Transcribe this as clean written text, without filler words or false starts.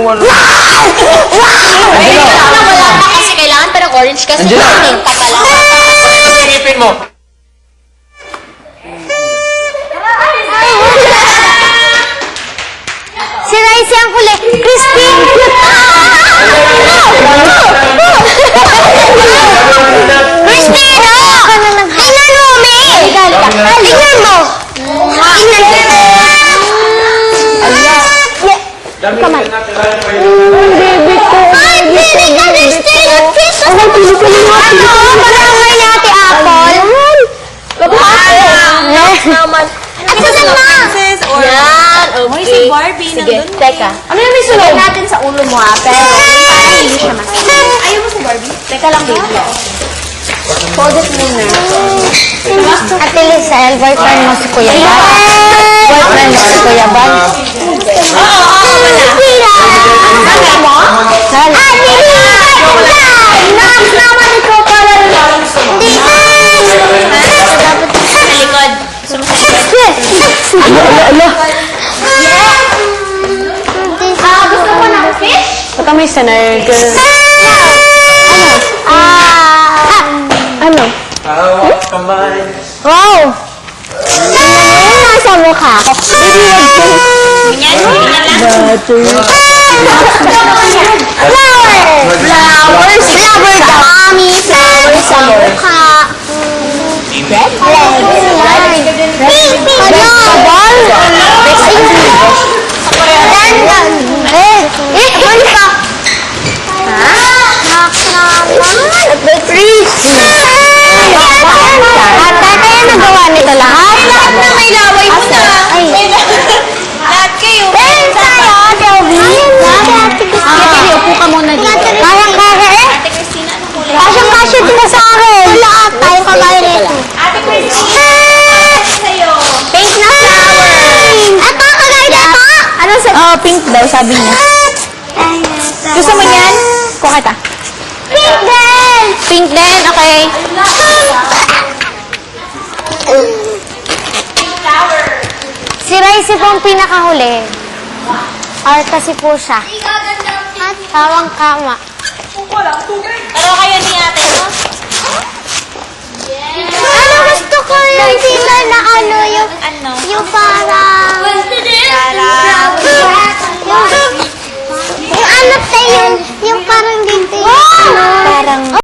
ano. Ay, wala na kasi kailangan pa ng orange kasi pink ka pala. Ipin mo. Si Rice ang huli. Crispy! Crispy! Tingnan mo, May! Tingnan mo! Come on. Baby ko. Ay, pili ka din sila. Ano, pili ka din natin. Ano, barangay natin apple. Naman. Ito na ma. Yan, okay. Si Barbie, Sige, nandun. teka. Ano yung may sunog? Natin sa ulo mo ha, pero parang hindi siya masakit. Ayaw mo si Barbie? Teka lang, baby. Hold it muna. Ate Lizelle, boyfriend mo si Kuya Bal. Boyfriend mo si Kuya Bal. Bakit mo? Sa likod. Gusto mo ng fish? Baka may sanay. Ano? Hawak kamay. Wow! Ano nasa mukha ko? Ganyan, ganyan lang. Flowers! Flower daw. Mami, flowers sa mukha. Red legs. Vegetable. Huli ka. Kaya nagawa nito lahat? Lahat na may laway mo na. Lahat kayo. Upo ka muna dito. Kayang-kaya eh. Ate Christina, ano kulay? Kasyang-kasya din na sa akin. Wala at tayo kagaya nito. Ate Christina, ano sa'yo? Pink na flower. Ito, kagaya nito. Ano sa... Oh, pink daw, sabi niya. Gusto mo yan? Kuha kita. Pink din! Pink din, okay. Si Rice po ang pinakahuli. Or kasi po siya. At kawang-kama. Pero kayo ni ate, no? Ano gusto ko yung sila na ano, Ano? yung parang... Yung ano tayo, yung parang dito yung... Parang...